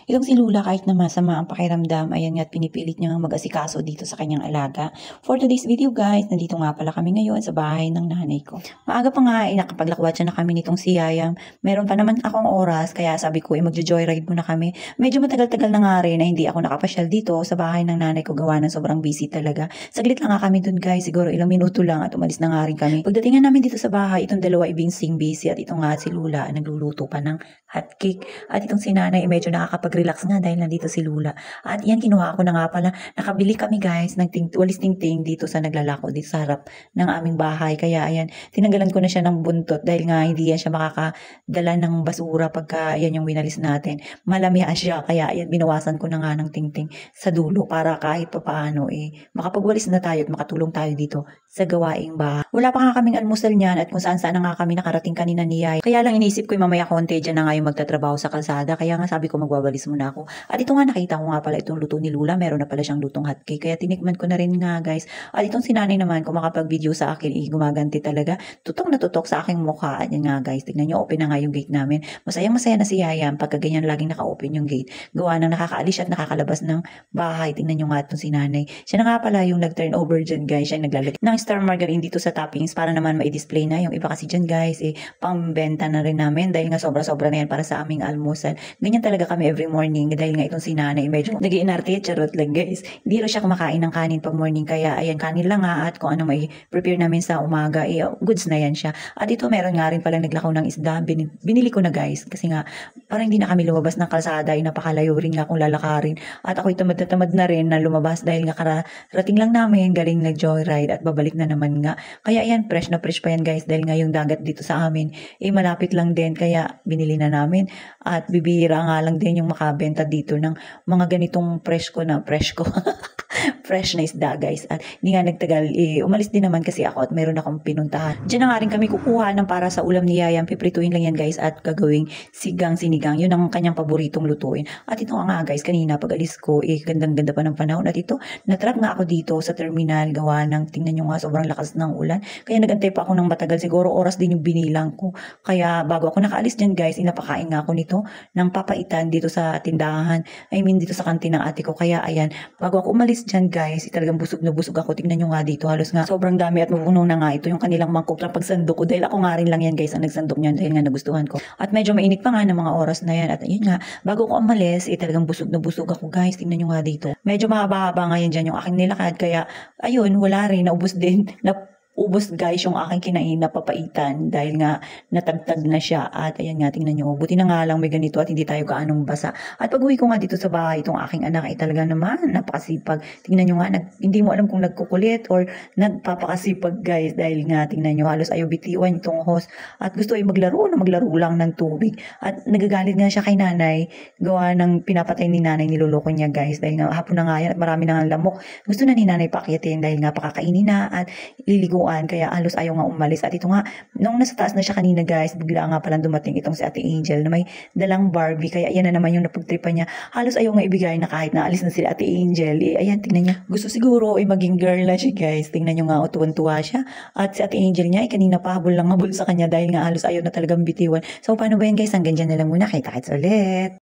Itong si Lula kahit na masama ang pakiramdam, ayan nga't pinipilit niya mag-asikaso dito sa kanyang alaga. For today's video guys, nandito nga pala kami ngayon sa bahay ng nanay ko. Maaga pa nga, nakapaglakwat siya na kami nitong si Yayam. Meron pa naman akong oras, kaya sabi ko magjo-joyride muna kami. Medyo matagal-tagal na nga rin na hindi ako nakapasyal dito sa bahay ng nanay ko gawa ng sobrang busy talaga. Saglit lang nga kami dun guys, siguro ilang minuto lang at umalis na nga rin kami. Pagdatingan namin dito sa bahay, itong dalawa ibinsing busy at itong nga si Lula nagluluto pa ng hot cake. At itong si nanay medyo nakakapag-relax nga dahil nandito si Lula. At yan, kinuha ko na nga pala. Nakabili kami guys ng walis ting-ting dito sa naglalako dito sa harap ng aming bahay. Kaya ayan, tinanggalan ko na siya ng buntot dahil nga hindi yan siya makakadala ng basura pagka yan yung winalis natin. Malamihan siya. Kaya ayan, binawasan ko na nga ng ting-ting sa dulo para kahit pa paano makapagwalis na tayo at makatulong tayo dito sa gawaing bahay. Wala pa nga kaming almusal niyan at kung saan-saan na nga kami nakarating kanina ni Yay. Kaya lang inisip ko mamaya konti dyan na nga yung magtatrabaho sa kalsada. Kaya nga sabi ko magwawalis muna ako. At ito nga nakita ko nga pala itong luto ni Lula. Meron na pala siyang lutong hotcake. Kaya tinikman ko na rin nga guys. At itong si nanay naman kung makapag-video sa akin gumaganti talaga. Tutok na tutok sa aking mukha. At yan nga guys. Tignan nyo, open na nga yung gate namin. Masayang-masaya na si Yayam pagka ganyan laging naka-open yung gate. Gawa ng nakakaalis at nakakalabas ng bahay. Tignan nyo nga itong si nanay. Siya na nga pala yung nag-turn over dyan guys. Siya yung naglalagay ng star margarine dito sa toppings para naman ma-display na. Yung iba kasi dyan guys pangbenta na rin namin dahil nga sobra-sobra na yan para sa aming almusal. Ganyan talaga kami every morning dahil nga itong si nanay medyo nag-iinarte, charot lang guys. Hindi rin siya kumakain ng kanin pag morning kaya ayan kanin lang nga at kung ano may prepare namin sa umaga goods na yan siya. At ito meron nga rin palang naglakaw ng isda. Binili ko na guys kasi nga parang hindi na kami lumabas ng kalsada napakalayo rin nga kung lalakarin. At ako'y tamad na rin na lumabas dahil nga karating lang namin galing nag-joyride at babalik na naman nga. Kaya ayan fresh na fresh pa yan guys dahil nga yung dagat dito sa amin malapit lang din kaya binili na namin at bibihira nga lang din yung makabenta dito ng mga ganitong fresh ko fresh na isda guys. At hindi nga nagtagal umalis din naman kasi ako at meron akong pinuntahan. Diyan na nga rin kami kukuha ng para sa ulam ni Yayam. Piprituin lang yan guys at gagawing sinigang. Yun ang kanyang paboritong lutuin. At ito nga guys, kanina pag alis ko gandang-ganda pa ng panahon. At ito, natrap nga ako dito sa terminal gawa ng tingnan nyo nga sobrang lakas ng ulan. Kaya nagantay pa ako ng matagal. Siguro oras din yung binilang ko. Kaya bago ako nakaalis dyan guys, inapakain nga ako nito ng papaitan dito sa tindahan. I mean dito sa kantin ng ate ko. Kaya ayan, bago ako umalis dyan guys, talagang busog na busog ako. Tingnan nyo nga dito, halos nga sobrang dami at mapuno na nga ito yung kanilang mangkok ng pagsandok ko. Dahil ako nga rin lang yan guys ang nagsandok niyan dahil nga nagustuhan ko. At medyo mainit pa nga ng mga oras na yan. At ayun nga, bago ko umalis, talagang busog na busog ako guys. Tingnan nyo nga dito. Medyo mahaba-haba nga yan dyan yung aking nilakad. Kaya ayun, wala rin, naubos din. Ubos guys yung aking kinain na papaitan dahil nga natagtag na siya. At ayan nga, tingnan nyo, buti na nga lang may ganito at hindi tayo kaanong basa. At pag uwi ko nga dito sa bahay, itong aking anak talaga naman napakasipag. Tingnan nyo nga, hindi mo alam kung nagkukulit or nagpapakasipag guys dahil nga tingnan nyo, halos ayaw bitiwan itong hose at gusto maglaro lang ng tubig. At nagagalit nga siya kay nanay gawa ng pinapatay ni nanay, niloloko niya guys dahil nga hapon na nga yan at marami na nga lamok. Gusto na ni nanay pakyatin dahil nga pakakainin na at liligo. Kaya halos ayaw nga umalis. At ito nga, nung nasa taas na siya kanina guys, bigla nga palang dumating itong si Ate Angel na may dalang Barbie. Kaya ayan na naman yung napagtripan niya. Halos ayaw nga ibigay na kahit na alis na si Ate Angel. Ayan, tingnan niya. Gusto siguro maging girl na siya guys. Tingnan niyo nga, tuwan-tuwa siya. At si Ate Angel niya, kanina pa habol lang habol sa kanya dahil nga halos ayaw na talagang bitiwan. So paano ba yan guys? Hanggang dyan na lang muna. Kita-kits ulit.